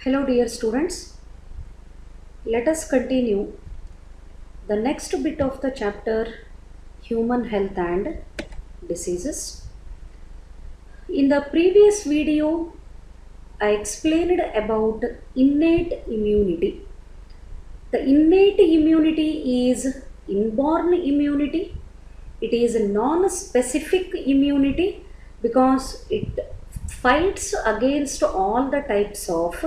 Hello dear students, let us continue the next bit of the chapter Human Health and Diseases. In the previous video, I explained about innate immunity. The innate immunity is inborn immunity. It is a non-specific immunity because it fights against all the types of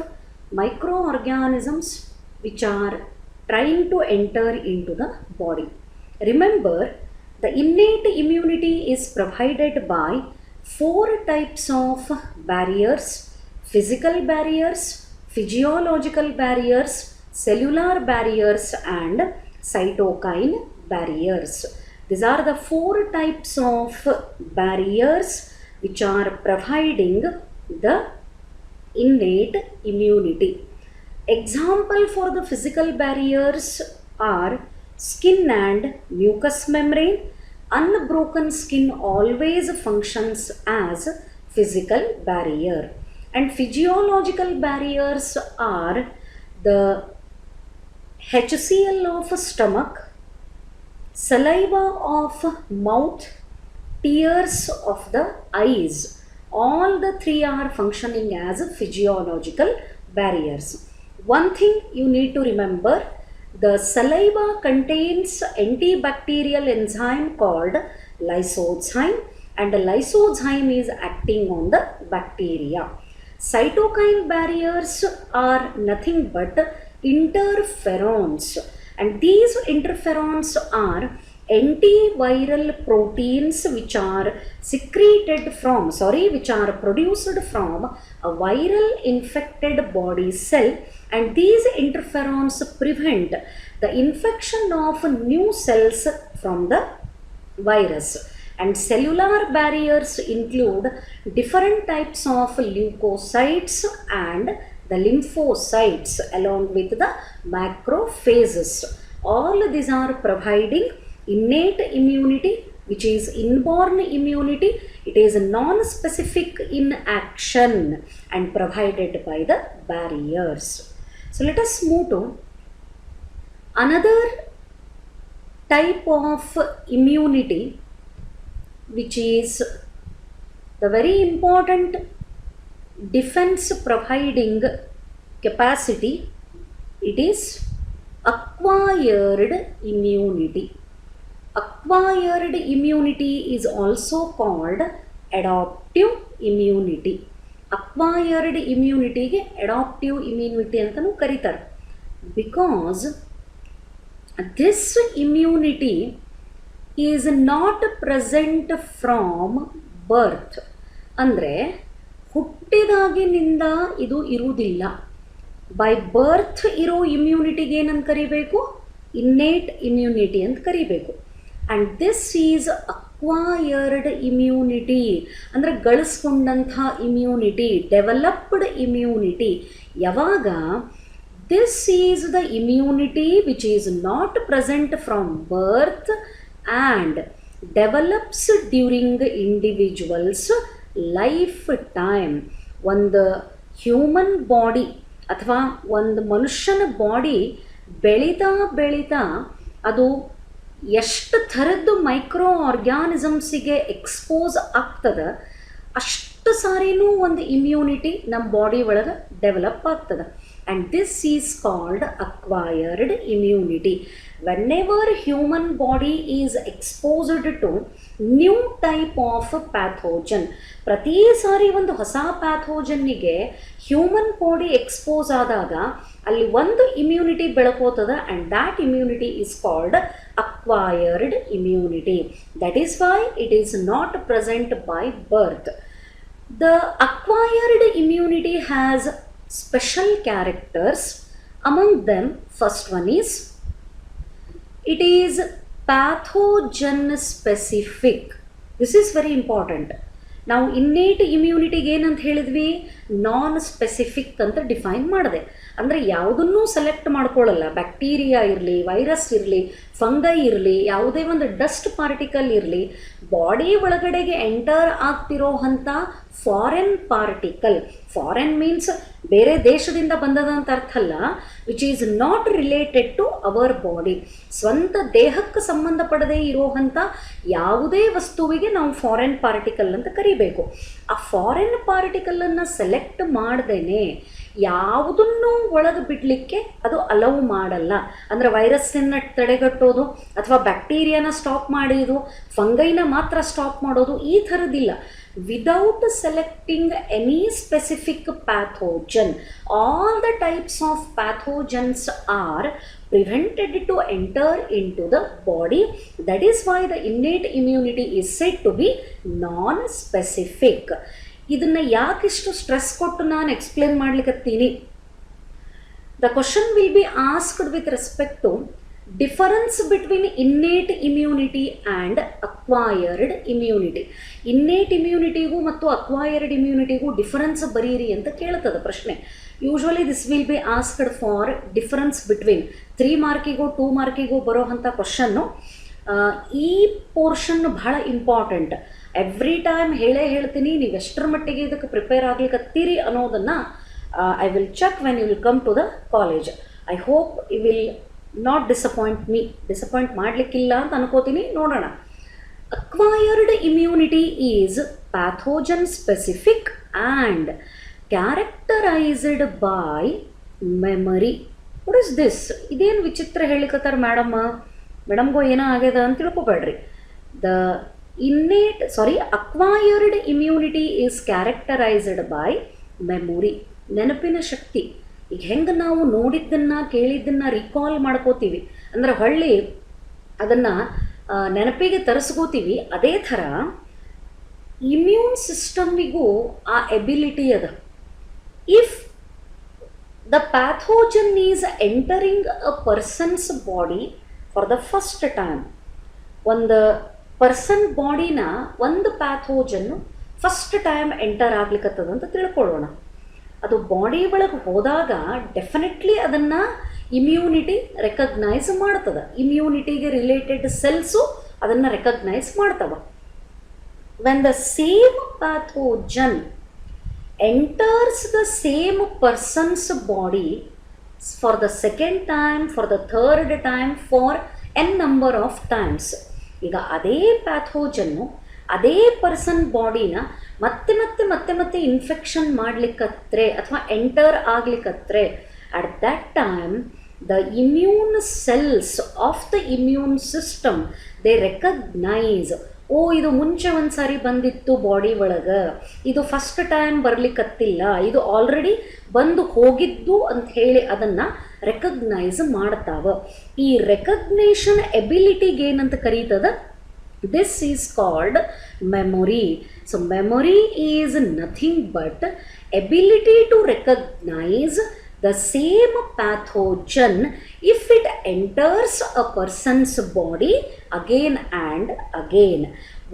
microorganisms which are trying to enter into the body. Remember, the innate immunity is provided by four types of barriers: physical barriers, physiological barriers, cellular barriers, and cytokine barriers. These are the four types of barriers which are providing the innate immunity. Example for the physical barriers are skin and mucous membrane. Unbroken skin always functions as physical barrier. And physiological barriers are the HCl of stomach, saliva of mouth, tears of the eyes. All the three are functioning as physiological barriers. One thing you need to remember, the saliva contains antibacterial enzyme called lysozyme, and the lysozyme is acting on the bacteria. Cytokine barriers are nothing but interferons, and these interferons are antiviral proteins which are produced from a viral infected body cell, and these interferons prevent the infection of new cells from the virus. And cellular barriers include different types of leukocytes and the lymphocytes along with the macrophages. All these are providing innate immunity, which is inborn immunity. It is non-specific in action and provided by the barriers. So let us move to another type of immunity, which is the very important defense providing capacity. It is acquired immunity. Acquired immunity is also called adaptive immunity. Acquired immunity ಗೆ adaptive immunity ಅಂತಲೂ ಕರೀತಾರೆ, because this immunity is not present from birth. ಅಂದರೆ ಹುಟ್ಟಿದಾಗಿನಿಂದ ಇದು ಇರುವುದಿಲ್ಲ. By birth ಇರೋ ಇಮ್ಯುನಿಟಿಗೆ ಏನಂತ ಕರಿಬೇಕು? Innate immunity ಅಂತ ಕರಿಬೇಕು. And this is acquired immunity, ಅಂದರೆ ಗಳಿಸ್ಕೊಂಡಂಥ ಇಮ್ಯುನಿಟಿ, ಡೆವಲಪ್ಡ್ ಇಮ್ಯುನಿಟಿ. ಯಾವಾಗ this is the immunity which is not present from birth and develops during individuals life time. ಒಂದು ಹ್ಯೂಮನ್ ಬಾಡಿ ಅಥವಾ ಒಂದು ಮನುಷ್ಯನ ಬಾಡಿ ಬೆಳೀತಾ ಅದು ಎಷ್ಟು ಥರದ್ದು ಮೈಕ್ರೋ ಆರ್ಗ್ಯಾನಿಸಮ್ಸಿಗೆ ಎಕ್ಸ್ಪೋಸ್ ಆಗ್ತದೆ, ಅಷ್ಟು ಸಾರಿನೂ ಒಂದು ಇಮ್ಯುನಿಟಿ ನಮ್ಮ ಬಾಡಿ ಒಳಗೆ ಡೆವಲಪ್ ಆಗ್ತದೆ. And this is called acquired immunity. whenever human body is exposed to new type of pathogen, ಪ್ರತಿ ಸಾರಿ ಒಂದು ಹೊಸ ಪ್ಯಾಥೋಜನ್ನಿಗೆ ಹ್ಯೂಮನ್ ಬಾಡಿ ಎಕ್ಸ್ಪೋಸ್ ಆದಾಗ ಅಲ್ಲಿ ಒಂದು ಇಮ್ಯುನಿಟಿ ಬೆಳ್ಕೋತದ, and that immunity is called acquired immunity. That is why it is not present by birth. The acquired immunity has special characters. Among them, first one is, it is pathogen specific. This is very important. ನಾವು innate ಇಮ್ಯುನಿಟಿಗೆ ಏನಂತ ಹೇಳಿದ್ವಿ? ನಾನ್ specific ಅಂತ define ಮಾಡಿದೆ. ಅಂದರೆ ಯಾವುದನ್ನೂ select ಮಾಡ್ಕೊಳ್ಳಲ್ಲ. Bacteria ಇರಲಿ, virus ಇರಲಿ, fungi ಇರಲಿ, ಯಾವುದೇ ಒಂದು ಡಸ್ಟ್ ಪಾರ್ಟಿಕಲ್ ಇರಲಿ, ಬಾಡಿ ಒಳಗಡೆಗೆ ಎಂಟರ್ ಆಗ್ತಿರೋ ಅಂಥ ಫಾರೆನ್ ಪಾರ್ಟಿಕಲ್. ಫಾರೆನ್ ಮೀನ್ಸ್ ಬೇರೆ ದೇಶದಿಂದ ಬಂದದಂತ ಅರ್ಥ ಅಲ್ಲ, which is not related to our body. ಸ್ವಂತ ದೇಹಕ್ಕೆ ಸಂಬಂಧಪಡದೇ ಇರುವಂಥ ಯಾವುದೇ ವಸ್ತುವಿಗೆ ನಾವು ಫಾರೆನ್ ಪಾರ್ಟಿಕಲ್ ಅಂತ ಕರಿಬೇಕು. ಆ ಫಾರೆನ್ ಪಾರ್ಟಿಕಲನ್ನು ಸೆಲೆಕ್ಟ್ ಮಾಡ್ದೇನೆ ಯಾವುದನ್ನು ಒಳಗೆ ಬಿಡಲಿಕ್ಕೆ ಅದು ಅಲೌ ಮಾಡಲ್ಲ. ಅಂದರೆ ವೈರಸ್ಸನ್ನು ತಡೆಗಟ್ಟೋದು ಅಥವಾ ಬ್ಯಾಕ್ಟೀರಿಯಾನ ಸ್ಟಾಪ್ ಮಾಡೋದು, ಫಂಗೈನ ಮಾತ್ರ ಸ್ಟಾಪ್ ಮಾಡೋದು, ಈ ಥರದ್ದಿಲ್ಲ. Without selecting any specific pathogen, all the types of pathogens are prevented to enter into the body. That is why the innate immunity is said to be non-specific. ಇದನ್ನು ಯಾಕಿಷ್ಟು ಸ್ಟ್ರೆಸ್ ಕೊಟ್ಟು ನಾನು explain ಮಾಡ್ಲಿಕ್ಕತ್ತೀನಿ? The question will be asked with respect to difference between innate immunity and acquired immunity. Innate ಇಮ್ಯುನಿಟಿಗೂ ಮತ್ತು acquired ಇಮ್ಯುನಿಟಿಗೂ difference ಬರೀರಿ ಅಂತ ಕೇಳ್ತದೆ ಪ್ರಶ್ನೆ. Usually this will be asked for difference between 3 ಮಾರ್ಕಿಗೂ 2 ಮಾರ್ಕಿಗೂ ಬರೋ ಅಂಥ ಕ್ವಶನ್ನು. ಈ ಪೋರ್ಷನ್ ಬಹಳ ಇಂಪಾರ್ಟೆಂಟ್. ಎವ್ರಿ ಟೈಮ್ ಹೇಳ್ತೀನಿ, ನೀವು ಎಷ್ಟರ ಮಟ್ಟಿಗೆ ಇದಕ್ಕೆ ಪ್ರಿಪೇರ್ ಆಗ್ಲಿಕ್ಕತ್ತೀರಿ ಅನ್ನೋದನ್ನು I will check when you will come to the college. I hope you will not disappoint me. Disappoint ಮಾಡಲಿಕ್ಕಿಲ್ಲ ಅಂತ ಅನ್ಕೋತೀನಿ. ನೋಡೋಣ. Acquired immunity is pathogen specific and characterised by memory. What is this? ಇದೇನು ವಿಚಿತ್ರ ಹೇಳಿಕತ್ತಾರ ಮೇಡಮ್ಗೋ ಏನೋ ಆಗ್ಯದ ಅಂತ ತಿಳ್ಕೊಬೇಡ್ರಿ. The acquired immunity is characterised by memory. ನೆನಪಿನ ಶಕ್ತಿ. ಈಗ ಹೆಂಗೆ ನಾವು ನೋಡಿದ್ದನ್ನು ಕೇಳಿದ್ದನ್ನು ರಿಕಾಲ್ ಮಾಡ್ಕೋತೀವಿ, ಅಂದರೆ ಹೊಳ್ಳಿ ಅದನ್ನು ನೆನಪಿಗೆ ತರಿಸ್ಕೋತೀವಿ, ಅದೇ ಥರ ಇಮ್ಯೂನ್ ಸಿಸ್ಟಮಿಗೂ ಆ ಎಬಿಲಿಟಿ ಅದ. If the pathogen is entering a person's body for the first time, ಒಂದು ಪರ್ಸನ್ ಬಾಡಿನ ಒಂದು ಪ್ಯಾಥೋಜನ್ನು ಫಸ್ಟ್ ಟೈಮ್ ಎಂಟರ್ ಆಗ್ಲಿಕ್ಕತ್ತದ ಅಂತ ತಿಳ್ಕೊಳ್ಳೋಣ. ಅದು ಬಾಡಿ ಒಳಗೆ ಹೋದಾಗ ಡೆಫಿನೆಟ್ಲಿ ಅದನ್ನು ಇಮ್ಯುನಿಟಿ ರೆಕಗ್ನೈಸ್ ಮಾಡ್ತದೆ. ಇಮ್ಯುನಿಟಿಗೆ ರಿಲೇಟೆಡ್ ಸೆಲ್ಸು ಅದನ್ನು ರೆಕಗ್ನೈಸ್ ಮಾಡ್ತವೆ. When the same pathogen enters the same person's body for the second time, for the third time, for N number of times. ಈಗ ಅದೇ ಪ್ಯಾಥೋಜನ್ನು ಅದೇ ಪರ್ಸನ್ ಬಾಡಿನ ಮತ್ತೆ ಮತ್ತೆ ಮತ್ತೆ ಮತ್ತೆ ಇನ್ಫೆಕ್ಷನ್ ಮಾಡ್ಲಿಕ್ಕತ್ರೆ ಅಥವಾ ಎಂಟರ್ ಆಗ್ಲಿಕ್ಕತ್ರೆ, at that time the immune cells of the immune system they recognise, ಓ ಇದು ಮುಂಚೆ ಒಂದು ಸಾರಿ ಬಂದಿತ್ತು ಬಾಡಿ ಒಳಗೆ, ಇದು ಫಸ್ಟ್ ಟೈಮ್ ಬರ್ಲಿಕ್ಕತ್ತಿಲ್ಲ, ಇದು ಆಲ್ರೆಡಿ ಬಂದು ಹೋಗಿದ್ದು ಅಂತ ಹೇಳಿ ಅದನ್ನು ರೆಕಗ್ನೈಸ್ ಮಾಡ್ತಾವ. ಈ ರೆಕಗ್ನೇಷನ್ ಎಬಿಲಿಟಿಗೆ ಏನಂತ ಕರೀತದ? This is called memory. So memory is nothing but ability to recognize the same pathogen if it enters a person's body again and again.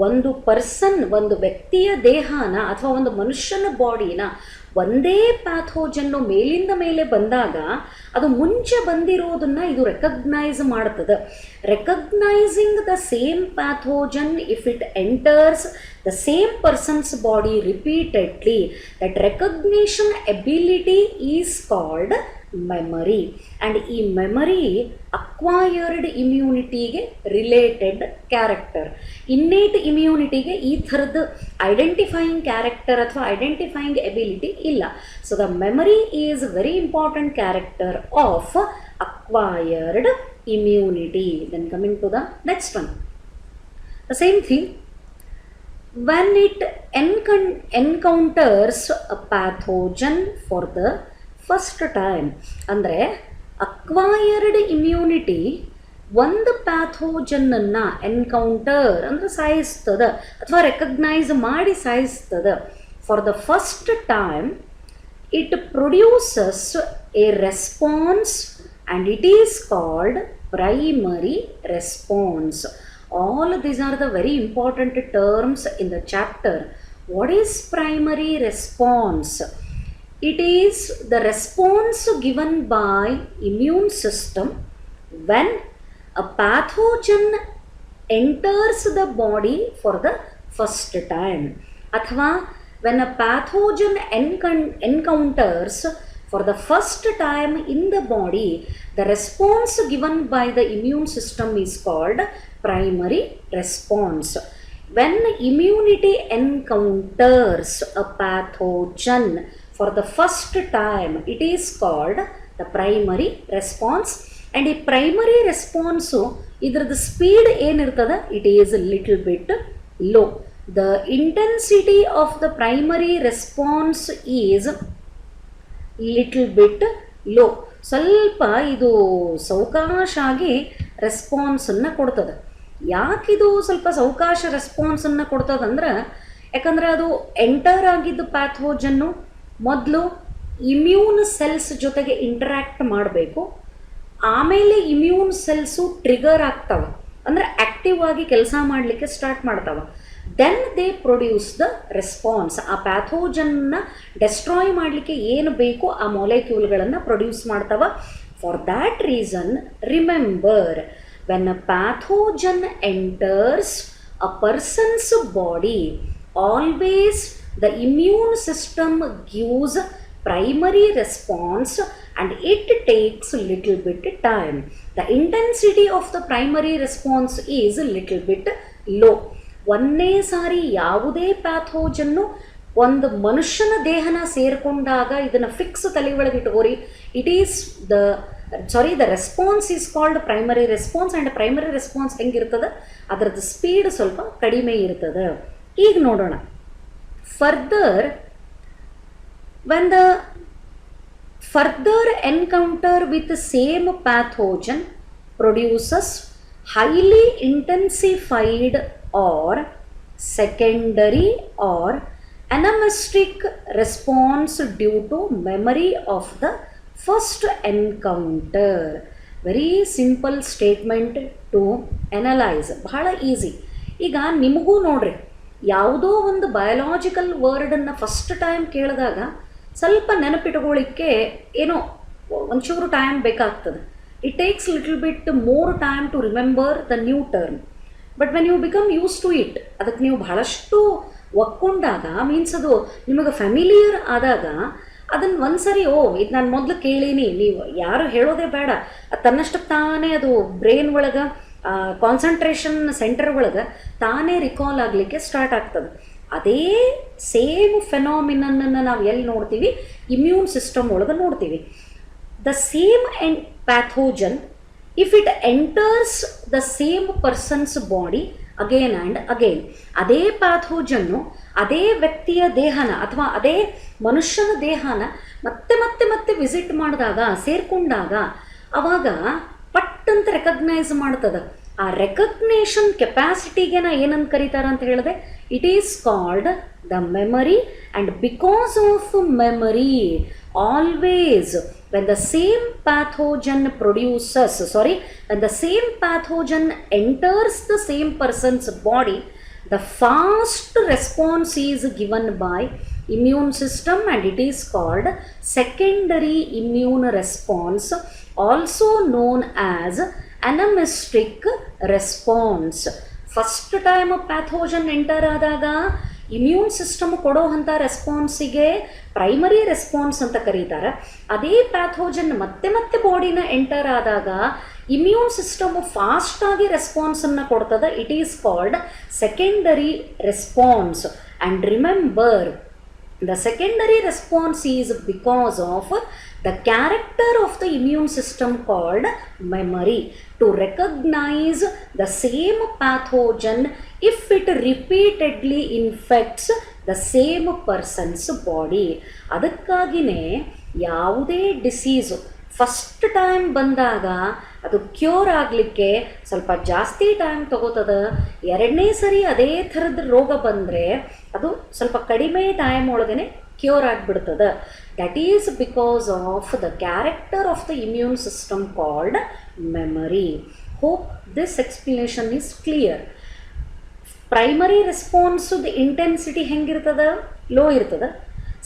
ಒಂದು ಪರ್ಸನ್, ಒಂದು ವ್ಯಕ್ತಿಯ ದೇಹನ ಅಥವಾ ಒಂದು ಮನುಷ್ಯನ ಬಾಡಿನ ಒಂದೇ ಪ್ಯಾಥೋಜನ್ನು ಮೇಲಿಂದ ಮೇಲೆ ಬಂದಾಗ ಅದು ಮುಂಚೆ ಬಂದಿರೋದನ್ನು ಇದು ರೆಕಗ್ನೈಸ್ ಮಾಡ್ತದೆ. Recognising the same pathogen if it enters the same person's body repeatedly, that recognition ability is called memory. And ಈ ಮೆಮರಿ ಅಕ್ವೈರ್ಡ್ ಇಮ್ಯುನಿಟಿಗೆ ರಿಲೇಟೆಡ್ ಕ್ಯಾರೆಕ್ಟರ್. ಇನ್ನೇಟ್ ಇಮ್ಯುನಿಟಿಗೆ ಈ ಥರದ್ದು ಐಡೆಂಟಿಫೈಯಿಂಗ್ ಕ್ಯಾರೆಕ್ಟರ್ ಅಥವಾ ಐಡೆಂಟಿಫೈಯಿಂಗ್ ಎಬಿಲಿಟಿ ಇಲ್ಲ. So the memory is very important character of acquired immunity. Then coming to the next one, the same thing, when it encounters a pathogen for the first time, ಅಂದರೆ acquired immunity ಒಂದು ಪ್ಯಾಥೋಜನ್ನನ್ನು encounter ಅಂದರೆ ಸಾಯಿಸ್ತದ ಅಥವಾ recognise ಮಾಡಿ ಸಾಯಿಸ್ತದ. For the first time it produces a response and it is called primary response. All these are the very important terms in the chapter. What is primary response? It is the response given by immune system when a pathogen enters the body for the first time, athwa when a pathogen encounters for the first time in the body, the response given by the immune system is called primary response. When immunity encounters a pathogen for the first time, it is called the primary response. And ಈ primary response ಇದ್ರದ್ದು speed ಏನಿರ್ತದೆ, it is little bit low. The intensity of the primary response is little bit low. ಸ್ವಲ್ಪ ಇದು ಸಾವಕಾಶಾಗಿ ರೆಸ್ಪಾನ್ಸನ್ನು ಕೊಡ್ತದೆ. ಯಾಕಿದು ಸ್ವಲ್ಪ ಸಾವಕಾಶ ರೆಸ್ಪಾನ್ಸನ್ನು ಕೊಡ್ತದಂದ್ರೆ, ಯಾಕಂದರೆ ಅದು ಎಂಟರ್ ಆಗಿದ್ದು ಪ್ಯಾಥೋಜನ್ನು ಮೊದಲು ಇಮ್ಯೂನ್ ಸೆಲ್ಸ್ ಜೊತೆಗೆ ಇಂಟರ್ಯಾಕ್ಟ್ ಮಾಡಬೇಕು. ಆಮೇಲೆ ಇಮ್ಯೂನ್ ಸೆಲ್ಸು ಟ್ರಿಗರ್ ಆಗ್ತವೆ, ಅಂದರೆ ಆ್ಯಕ್ಟಿವ್ ಆಗಿ ಕೆಲಸ ಮಾಡಲಿಕ್ಕೆ ಸ್ಟಾರ್ಟ್ ಮಾಡ್ತವೆ. Then they produce the response. ಆ ಪ್ಯಾಥೋಜನ್ನ ಡೆಸ್ಟ್ರಾಯ್ ಮಾಡಲಿಕ್ಕೆ ಏನು ಬೇಕು ಆ ಮೊಲೆಕ್ಯೂಲ್ಗಳನ್ನು ಪ್ರೊಡ್ಯೂಸ್ ಮಾಡ್ತವೆ. For that reason, remember, when a pathogen enters a person's body, always the immune system gives primary response and it takes little bit time. The intensity of the primary response is little bit low. ಒಂದೇ ಸಾರಿ ಯಾವುದೇ ಪ್ಯಾಥೋಜನ್ನು ಒಂದು ಮನುಷ್ಯನ ದೇಹನ ಸೇರಿಕೊಂಡಾಗ ಇದನ್ನು fix ತಲೆ ಒಳಗೆ ಇಟ್ಕೋರಿ. It is the response is called primary response. And primary response ಹೆಂಗಿರ್ತದೆ, ಅದರದ್ದು ಸ್ಪೀಡ್ ಸ್ವಲ್ಪ ಕಡಿಮೆ ಇರ್ತದೆ. ಈಗ ನೋಡೋಣ further. When the further encounter with the same pathogen produces highly intensified or secondary or anamnestic response due to memory of the first encounter. Very simple statement to analyze. ಬಹಳ easy. ಈಗ ನಿಮಗೂ ನೋಡ್ರಿ, ಯಾವುದೋ ಒಂದು ಬಯೋಲಾಜಿಕಲ್ ವರ್ಡನ್ನು ಫಸ್ಟ್ ಟೈಮ್ ಕೇಳಿದಾಗ ಸ್ವಲ್ಪ ನೆನಪಿಟ್ಕೊಳ್ಳಿಕ್ಕೆ ಏನೋ ಒಂಚೂರು ಟೈಮ್ ಬೇಕಾಗ್ತದೆ. It takes little bit more time to remember the new term. But when you become use to it, ಅದಕ್ಕೆ ನೀವು ಬಹಳಷ್ಟು ಒಕ್ಕೊಂಡಾಗ, ಮೀನ್ಸ್ ಅದು ನಿಮಗೆ ಫ್ಯಾಮಿಲಿಯರ್ ಆದಾಗ, ಅದನ್ನು ಒಂದ್ಸರಿ ಇದು ನಾನು ಮೊದಲು ಕೇಳೀನಿ, ನೀವು ಯಾರು ಹೇಳೋದೇ ಬೇಡ, ಅದು ತನ್ನಷ್ಟಕ್ಕೆ ತಾನೇ ಅದು ಬ್ರೈನ್ ಒಳಗೆ ಕಾನ್ಸಂಟ್ರೇಷನ್ ಸೆಂಟರ್ ಒಳಗೆ ತಾನೇ ರಿಕಾಲ್ ಆಗಲಿಕ್ಕೆ ಸ್ಟಾರ್ಟ್ ಆಗ್ತದೆ. ಅದೇ ಸೇಮ್ ಫೆನಾಮಿನನ್ನು ನಾವು ಎಲ್ಲಿ ನೋಡ್ತೀವಿ, ಇಮ್ಯೂನ್ ಸಿಸ್ಟಮ್ ಒಳಗೆ ನೋಡ್ತೀವಿ. The same pathogen, if it enters the same person's body again and again, ಅದೇ ಪ್ಯಾಥೋಜನ್ನು ಅದೇ ವ್ಯಕ್ತಿಯ ದೇಹನ ಅಥವಾ ಅದೇ ಮನುಷ್ಯನ ದೇಹನ ಮತ್ತೆ ಮತ್ತೆ ಮತ್ತೆ ವಿಸಿಟ್ ಮಾಡಿದಾಗ, ಸೇರಿಕೊಂಡಾಗ, ಅವಾಗ ಪಟ್ಟಂತ ರೆಕಗ್ನೈಸ್ ಮಾಡ್ತದೆ. ಆ ರೆಕಗ್ನೇಷನ್ ಕೆಪಾಸಿಟಿಗೆ ನಾ ಏನಂತ ಕರೀತಾರೆ ಅಂತ ಹೇಳಿದೆ, it is called the memory. And because of memory, always when the same pathogen when the same pathogen enters the same person's body, the fast response is given by immune system and it is called secondary immune response, also known as anamnestic response. First time pathogen enter ಆದಾಗ immune system ಕೊಡೋ ಅಂಥ ರೆಸ್ಪಾನ್ಸಿಗೆ primary response ಅಂತ ಕರೀತಾರೆ. ಅದೇ pathogen ಮತ್ತೆ ಮತ್ತೆ ಬಾಡಿನ enter ಆದಾಗ ಇಮ್ಯೂನ್ ಸಿಸ್ಟಮು ಫಾಸ್ಟಾಗಿ ರೆಸ್ಪಾನ್ಸನ್ನು ಕೊಡ್ತದೆ. It is called secondary response. And remember, the secondary response is because of the character of the immune system called memory to recognize the same pathogen if it repeatedly infects the same person's body. ಅದಕ್ಕಾಗಿಯೇ ಯಾವುದೇ disease first time ಬಂದಾಗ ಅದು cure ಆಗಲಿಕ್ಕೆ ಸ್ವಲ್ಪ ಜಾಸ್ತಿ time ತಗೋತದೆ. ಎರಡನೇ ಸರಿ ಅದೇ ಥರದ ರೋಗ ಬಂದರೆ ಅದು ಸ್ವಲ್ಪ ಕಡಿಮೆ ಟೈಮ್ ಒಳಗನೆ ಕ್ಯೂರ್ ಆಗಿಬಿಡ್ತದೆ. That is because of the character of the immune system called memory. Hope this explanation is clear. Primary ರೆಸ್ಪಾನ್ಸದ ಇಂಟೆನ್ಸಿಟಿ ಹೆಂಗಿರ್ತದೆ? ಲೋ ಇರ್ತದೆ.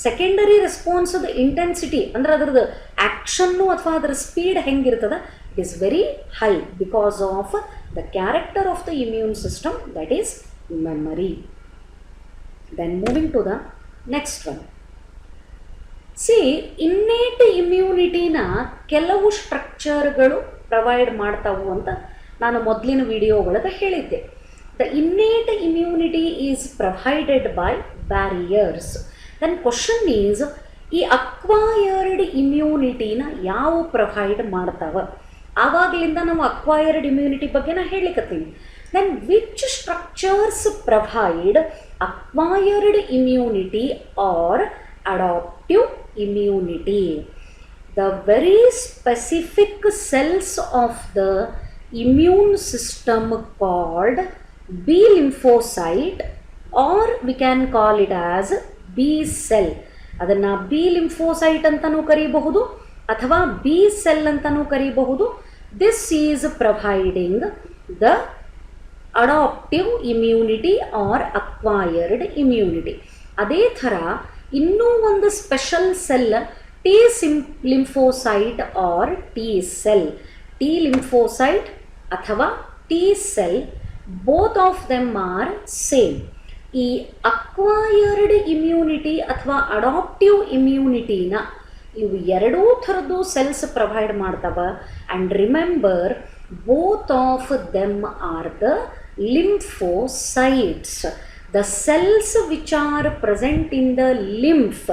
ಸೆಕೆಂಡರಿ ರೆಸ್ಪಾನ್ಸದ ಇಂಟೆನ್ಸಿಟಿ ಅಂದರೆ ಅದರದ್ದು ಆ್ಯಕ್ಷನ್ನು ಅಥವಾ ಅದರ ಸ್ಪೀಡ್ ಹೆಂಗಿರ್ತದೆ? It is very high because of the character of the immune system, that is memory. Then moving to the next one, see innate ಇಮ್ಯುನಿಟಿನ ಕೆಲವು ಸ್ಟ್ರಕ್ಚರ್ಗಳು ಪ್ರೊವೈಡ್ ಮಾಡ್ತಾವು ಅಂತ ನಾನು ಮೊದಲಿನ ವಿಡಿಯೋ ಒಳಗೆ ಹೇಳಿದ್ದೆ. The innate immunity is provided by barriers. Then question is, ಈ ಅಕ್ವೈರ್ಡ್ ಇಮ್ಯುನಿಟಿನ ಯಾವ ಪ್ರೊವೈಡ್ ಮಾಡ್ತಾವ? ಆವಾಗಲಿಂದ ನಾವು ಅಕ್ವೈರ್ಡ್ ಇಮ್ಯುನಿಟಿ ಬಗ್ಗೆ ನಾ ಹೇಳಿಕತ್ತೀನಿ. Then which structures provide acquired immunity are adaptive immunity? The very specific cells of the immune system called B lymphocyte, or we can call it as B cell. ಅದನ್ನು B lymphocyte ಅಂತಲೂ ಕರೀಬಹುದು ಅಥವಾ B cell ಅಂತಲೂ ಕರೀಬಹುದು. This is providing the adaptive immunity or acquired immunity. ಅದೇ ಥರ ಇನ್ನೂ ಒಂದು special cell T lymphocyte or T cell. T lymphocyte ಅಥವಾ T cell, both of them are same. ಈ ಅಕ್ವೈರ್ಡ್ ಇಮ್ಯುನಿಟಿ ಅಥವಾ ಅಡಾಪ್ಟಿವ್ ಇಮ್ಯುನಿಟಿನ ಇವು ಎರಡೂ ಥರದ್ದು ಸೆಲ್ಸ್ ಪ್ರೊವೈಡ್ ಮಾಡ್ತವ. And remember, both of them are the lymphocytes. The cells which are present in the lymph.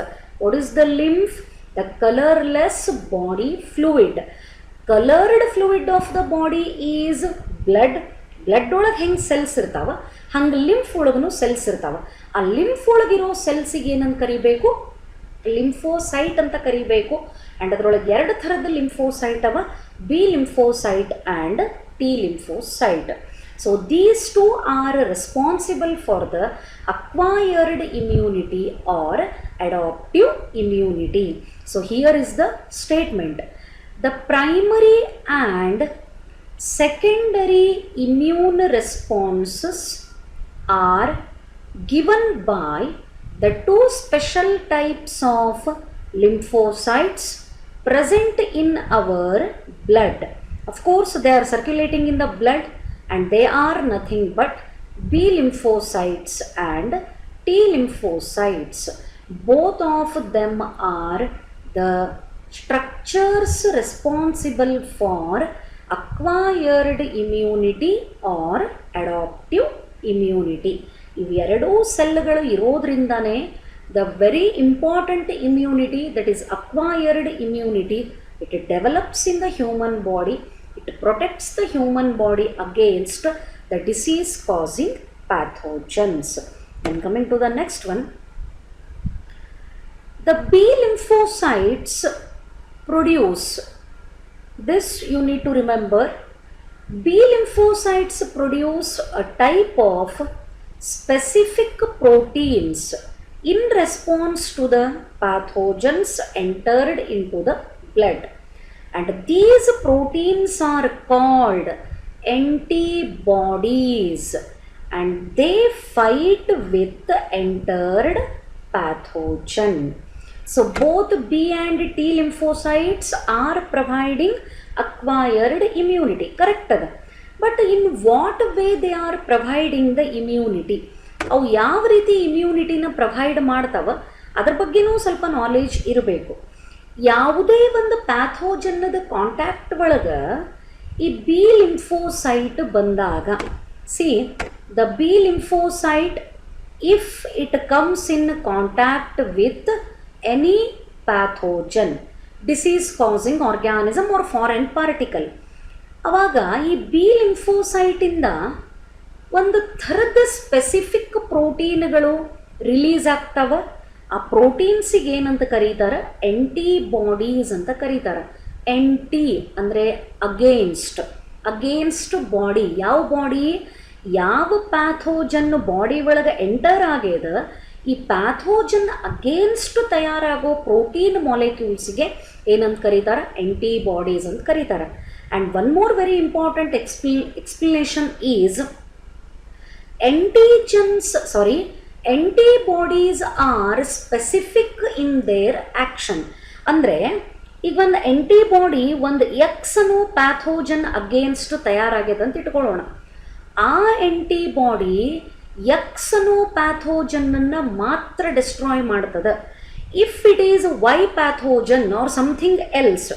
What is the lymph? The colorless body fluid. Colored fluid of the body is blood. Blood ಒಳಗೆ ಹೆಂಗೆ cells ಇರ್ತಾವ ಹಂಗೆ lymph ಒಳಗೂ cells ಇರ್ತಾವ. ಆ lymph ಒಳಗಿರೋ ಸೆಲ್ಸಿಗೆ ಏನಂತ ಕರಿಬೇಕು? ಲಿಂಫೋಸೈಟ್ ಅಂತ ಕರಿಬೇಕು. ಆ್ಯಂಡ್ ಅದರೊಳಗೆ ಎರಡು ಥರದ ಲಿಂಫೋಸೈಟ್ ಅವ, B lymphocyte and T lymphocyte. So these two are responsible for the acquired immunity or adaptive immunity. So here is the statement. The primary and secondary immune responses are given by the two special types of lymphocytes present in our blood. Of course, they are circulating in the blood, and they are nothing but B lymphocytes and T lymphocytes. Both of them are the structures responsible for acquired immunity or adaptive immunity. ಇವೆರಡೂ ಸೆಲ್ಗಳು ಇರೋದ್ರಿಂದನೇ the very important immunity, that is acquired immunity, it develops in the human body. It protects the human body against the disease causing pathogens. Then coming to the next one, the B lymphocytes produce, this you need to remember, B lymphocytes produce a type of specific proteins in response to the pathogens entered into the blood. And these proteins are called antibodies, and they fight with the entered pathogen. So both B and T lymphocytes are providing acquired immunity. Correct? But in what way they are providing the immunity? ಅವು ಯಾವ ರೀತಿ ಇಮ್ಯುನಿಟಿನ provide ಮಾಡ್ತಾವ ಅದ್ರ ಬಗ್ಗೆನೂ ಸ್ವಲ್ಪ knowledge ಇರಬೇಕು. ಯಾವುದೇ ಒಂದು ಪ್ಯಾಥೋಜನ್ನದ ಕಾಂಟ್ಯಾಕ್ಟ್ ಒಳಗೆ ಈ ಬಿ ಲಿಂಫೋಸೈಟ್ ಬಂದಾಗ, see the B lymphocyte if it comes in contact with any pathogen, disease causing organism or foreign particle, ಅವಾಗ ಈ ಬಿ ಲಿಂಫೋಸೈಟಿಂದ ಒಂದು ಥರದ ಸ್ಪೆಸಿಫಿಕ್ ಪ್ರೋಟೀನ್ಗಳು ರಿಲೀಸ್ ಆಗ್ತಾವ. ಆ ಪ್ರೋಟೀನ್ಸಿಗೆ ಏನಂತ ಕರೀತಾರೆ? ಆ್ಯಂಟಿಬಾಡೀಸ್ ಅಂತ ಕರೀತಾರೆ. ಆ್ಯಂಟಿ ಅಂದರೆ ಅಗೇನ್ಸ್ಟ್ ಬಾಡಿ. ಯಾವ ಬಾಡಿ? ಯಾವ ಪ್ಯಾಥೋಜನ್ ಬಾಡಿ ಒಳಗೆ ಎಂಟರ್ ಆಗ್ಯದ, ಈ ಪ್ಯಾಥೋಜನ್ ಅಗೇನ್ಸ್ಟ್ ತಯಾರಾಗೋ ಪ್ರೋಟೀನ್ ಮಾಲಿಕ್ಯೂಲ್ಸ್ಗೆ ಏನಂತ ಕರೀತಾರೆ? ಆ್ಯಂಟಿಬಾಡೀಸ್ ಅಂತ ಕರೀತಾರೆ. And one more very important explanation is antibodies are specific in their action. ಅಂದರೆ ಈಗ ಒಂದು ಆ್ಯಂಟಿಬಾಡಿ ಒಂದು ಎಕ್ಸನು ಪ್ಯಾಥೋಜನ್ ಅಗೇನ್ಸ್ಟ್ ತಯಾರಾಗ್ಯದ ಅಂತ ಇಟ್ಕೊಳ್ಳೋಣ. ಆ ಆ್ಯಂಟಿಬಾಡಿ ಎಕ್ಸ್ ಅನ್ನೋ ಪ್ಯಾಥೋಜನ್ನನ್ನು ಮಾತ್ರ ಡಿಸ್ಟ್ರಾಯ್ ಮಾಡ್ತದೆ. If it is Y pathogen or something else,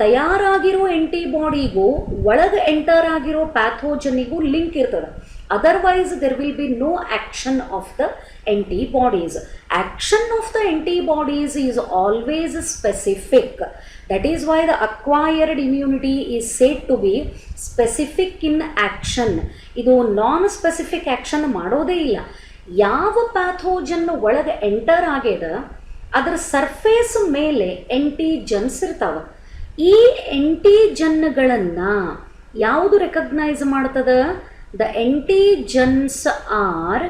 ತಯಾರಾಗಿರೋ ಆಂಟಿಬಾಡಿಗೂ ಒಳಗೆ ಎಂಟರ್ ಆಗಿರೋ ಪ್ಯಾಥೋಜನ್ನಿಗೂ ಲಿಂಕ್ ಇರ್ತದೆ. Otherwise there will be no action of the antibodies. Action of the antibodies is always specific. That is why the acquired immunity is said to be specific in action. ಇದು ನಾನ್ specific action ಮಾಡೋದೇ ಇಲ್ಲ. ಯಾವ pathogen ಒಳಗೆ enter ಆಗ್ಯದ ಅದರ surface ಮೇಲೆ antigens ಇರ್ತಾವೆ. ಈ ಆಂಟಿಜನ್ಗಳನ್ನು ಯಾವುದು ರೆಕಗ್ನೈಸ್ ಮಾಡ್ತದ? The antigens are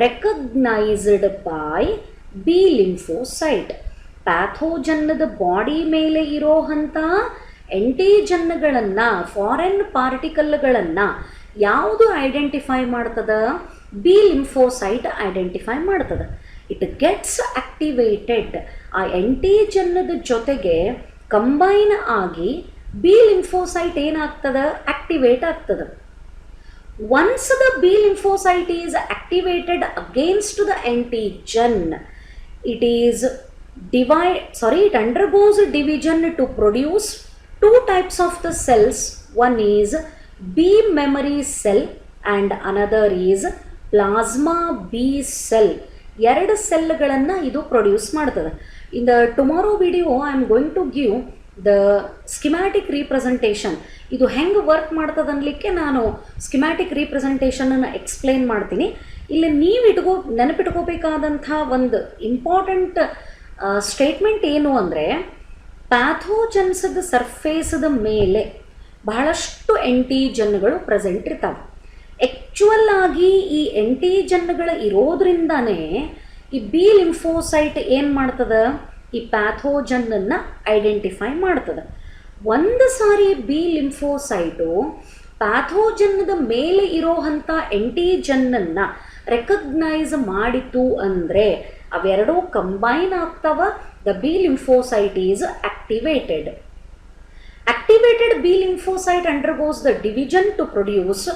recognized by B lymphocyte. ಪ್ಯಾಥೋಜನ್ನದ ಬಾಡಿ ಮೇಲೆ ಇರೋಂಥ ಆಂಟಿಜನ್ಗಳನ್ನು, ಫಾರೆನ್ ಪಾರ್ಟಿಕಲ್ಗಳನ್ನು ಯಾವುದು ಐಡೆಂಟಿಫೈ ಮಾಡ್ತದ? ಬಿ ಲಿಂಫೋಸೈಟ್ ಐಡೆಂಟಿಫೈ ಮಾಡ್ತದೆ. It gets activated. ಆ ಆಂಟಿಜನ್ನದ ಜೊತೆಗೆ ಕಂಬೈನ್ ಆಗಿ ಬಿ ಲಿಂಫೋಸೈಟ್ ಏನಾಗ್ತದೆ? ಆಕ್ಟಿವೇಟ್ ಆಗ್ತದೆ. Once the B lymphocyte is activated against the antigen, it undergoes division to produce two types of the cells. One is B memory cell and another is plasma B cell. ಎರಡು ಸೆಲ್ಗಳನ್ನು ಇದು produce ಮಾಡ್ತದೆ. In the tomorrow video I am going to give the schematic representation. ಇದು ಹೆಂಗೆ work ಮಾಡ್ತದೆ ಅನ್ಲಿಕ್ಕೆ ನಾನು schematic ರೀಪ್ರೆಸೆಂಟೇಷನನ್ನು explain ಮಾಡ್ತೀನಿ. ಇಲ್ಲಿ ನೀವು ನೆನಪಿಟ್ಕೋಬೇಕಾದಂಥ ಒಂದು ಇಂಪಾರ್ಟೆಂಟ್ ಸ್ಟೇಟ್ಮೆಂಟ್ ಏನು ಅಂದರೆ, ಪ್ಯಾಥೋಜನ್ಸದ ಸರ್ಫೇಸದ ಮೇಲೆ ಬಹಳಷ್ಟು ಆಂಟಿಜನ್ಗಳು ಪ್ರೆಸೆಂಟ್ ಇರ್ತಾವೆ. ಆ್ಯಕ್ಚುಯಲ್ ಆಗಿ ಈ ಆಂಟಿಜನ್ಗಳ ಇರೋದ್ರಿಂದನೇ ಈ ಬಿ ಲಿಂಫೋಸೈಟ್ ಏನು ಮಾಡ್ತದೆ? ಈ ಪ್ಯಾಥೋಜನ್ನನ್ನು ಐಡೆಂಟಿಫೈ ಮಾಡ್ತದೆ. ಒಂದು ಸಾರಿ ಬಿ ಲಿಂಫೋಸೈಟು ಪ್ಯಾಥೋಜನ್ನದ ಮೇಲೆ ಇರೋಂಥ ಆಂಟಿಜನ್ನನ್ನು ರೆಕಗ್ನೈಸ್ ಮಾಡಿತು ಅಂದರೆ ಅವೆರಡೂ ಕಂಬೈನ್ ಆಗ್ತವ. The B lymphocyte is activated. Activated B lymphocyte undergoes the division to produce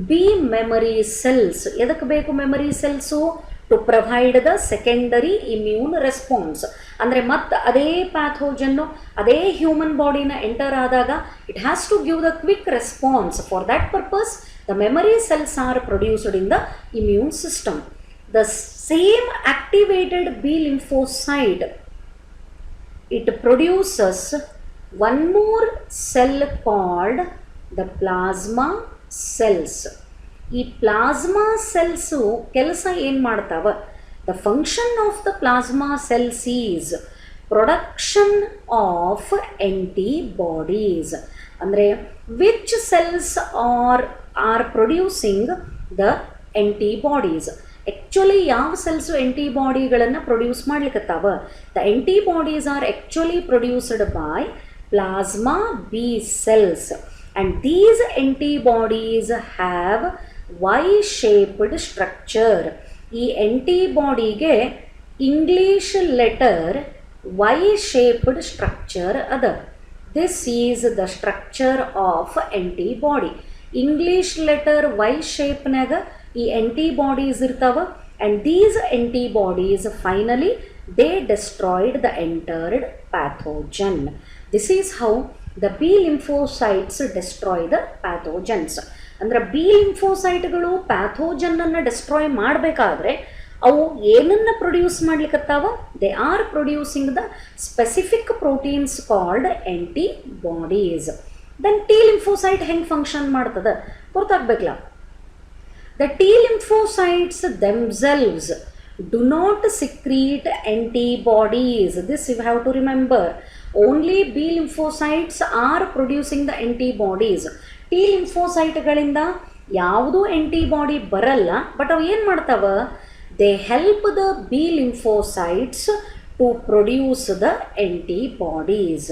B memory cells. ಎದಕ್ಕೆ ಬೇಕು memory cells? To provide the secondary immune response. ಅಂದರೆ ಮತ್ತೆ ಅದೇ ಪ್ಯಾಥೋಜನ್ನು ಅದೇ ಹ್ಯೂಮನ್ ಬಾಡಿನ ಎಂಟರ್ ಆದಾಗ it has to give the quick response. For that purpose the memory cells are produced in the immune system. The same activated B lymphocyte it produces one more cell called the plasma cells. ಈ plasma cells ಕೆಲಸ ಏನು ಮಾಡ್ತಾವ? The function of the plasma cells is production of antibodies. ಅಂದರೆ which cells are producing the antibodies. Actually ಯಾವ cells ಆಂಟಿಬಾಡಿಗಳನ್ನು produce ಮಾಡ್ಲಿಕ್ಕತ್ತಾವ? The antibodies are actually produced by plasma B cells. And these antibodies have Y-shaped structure. ಈ ಆಂಟಿಬಾಡಿಗೆ English letter Y-shaped structure ಅದ. This is the structure of antibody. English letter Y ಶೇಪ್ನಾಗ ಈ antibodies ಇರ್ತಾವ. And these antibodies finally they destroyed the entered pathogen. This is how the B lymphocytes destroy the pathogens. ಅಂದರೆ B ಲಿಂಫೋಸೈಟ್ಗಳು ಪ್ಯಾಥೋಜನ್ನನ್ನು destroy ಮಾಡಬೇಕಾದ್ರೆ ಅವು ಏನನ್ನು ಪ್ರೊಡ್ಯೂಸ್ ಮಾಡ್ಲಿಕ್ಕತ್ತಾವ? They are producing the specific proteins called antibodies. Then T lymphocyte ಹೆಂಗೆ function ಮಾಡ್ತದೆ ಗೊತ್ತಾಗಬೇಕಲ್ಲ. The T lymphocytes themselves do not secrete antibodies. This you have to remember. Only B lymphocytes are producing the antibodies. T lymphocyteಗಳಿಂದ ಯಾವುದೂ ಆಂಟಿಬಾಡಿ ಬರಲ್ಲ. But ಅವು ಏನು ಮಾಡ್ತಾವ? They help the B lymphocytes to produce the antibodies.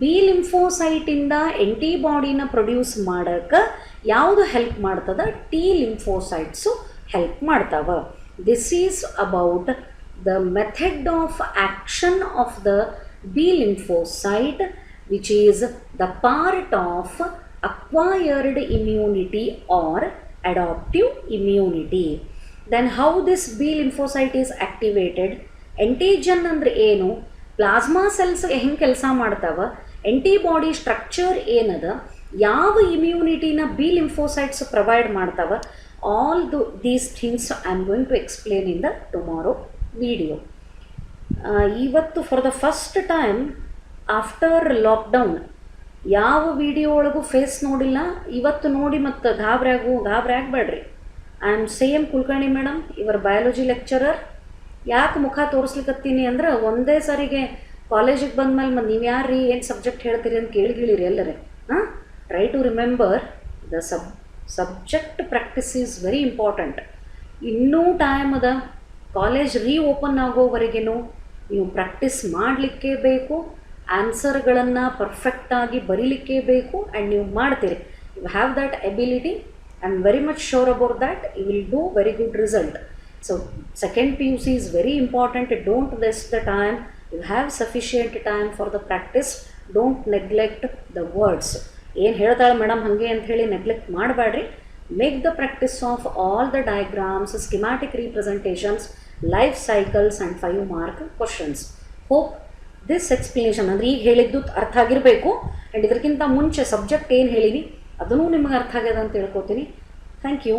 B ಲಿಂಫೋಸೈಟಿಂದ ಆಂಟಿಬಾಡಿನ produce ಮಾಡೋಕ್ಕೆ ಯಾವುದು ಹೆಲ್ಪ್ ಮಾಡ್ತದ? ಟಿ ಲಿಂಫೋಸೈಟ್ಸು ಹೆಲ್ಪ್ ಮಾಡ್ತಾವ. This is about the method of action of the B lymphocyte, which is the part of acquired immunity or adaptive immunity. Then how this B lymphocyte is activated, antigen ಅಂದರೆ ಏನು, plasma cells ಹೆಂಗೆ ಕೆಲಸ ಮಾಡ್ತಾವ, ಎಂಟಿಬಾಡಿ structure ಏನದ, ಯಾವ ಇಮ್ಯುನಿಟಿನ B lymphocytes provide ಮಾಡ್ತಾವ, all these things I am going to explain in the tomorrow video. ಇವತ್ತು for the first time after lockdown ಯಾವ ವಿಡಿಯೋ ಒಳಗೂ ಫೇಸ್ ನೋಡಿಲ್ಲ, ಇವತ್ತು ನೋಡಿ ಮತ್ತು ಗಾಬರಿ ಆಗಬೇಡ್ರಿ. I am same Kulkarni madam, ಇವರ್ ಬಯಾಲಜಿ ಲೆಕ್ಚರರ್. ಯಾಕೆ ಮುಖ ತೋರಿಸ್ಲಿಕ್ಕತ್ತೀನಿ ಅಂದ್ರೆ ಒಂದೇ ಸಾರಿಗೆ ಕಾಲೇಜಿಗೆ ಬಂದಮೇಲೆ ಮತ್ತು ನೀವು ಯಾರು ಏನು ಸಬ್ಜೆಕ್ಟ್ ಹೇಳ್ತೀರಿ ಅಂತ ಕೇಳಿಗಿಳಿರಿ ಎಲ್ಲರೇ. Try to remember the subject practice is very important. ಇನ್ನೂ ಟೈಮ್ ಅದ, ಕಾಲೇಜ್ ಓಪನ್ ಆಗೋವರೆಗೇನು ನೀವು ಪ್ರಾಕ್ಟೀಸ್ ಮಾಡಲಿಕ್ಕೆ ಬೇಕು, ಆನ್ಸರ್ಗಳನ್ನು ಪರ್ಫೆಕ್ಟಾಗಿ ಬರೀಲಿಕ್ಕೆ ಬೇಕು, ಆ್ಯಂಡ್ ನೀವು ಮಾಡ್ತೀರಿ. You have that ability, I am very much sure about that you will do very good result. So second PUC is very important. Don't waste the time. You have sufficient time for the practice. Don't neglect the words. ಏನು ಹೇಳ್ತಾಳೆ madam ಹಾಗೆ ಅಂತ ಹೇಳಿ neglect ಮಾಡಬೇಡ್ರಿ. Make the practice of all the diagrams, schematic representations, life cycles and 5 mark questions. Hope this explanation ಅಂದರೆ ಈಗ ಹೇಳಿದ್ದು ಅರ್ಥ ಆಗಿರಬೇಕು. ಆ್ಯಂಡ್ ಇದಕ್ಕಿಂತ ಮುಂಚೆ ಸಬ್ಜೆಕ್ಟ್ ಏನು ಹೇಳಿನಿ ಅದನ್ನೂ ನಿಮಗೆ ಅರ್ಥ ಆಗ್ಯದ ಅಂತ ಹೇಳ್ಕೊತೀನಿ. Thank you.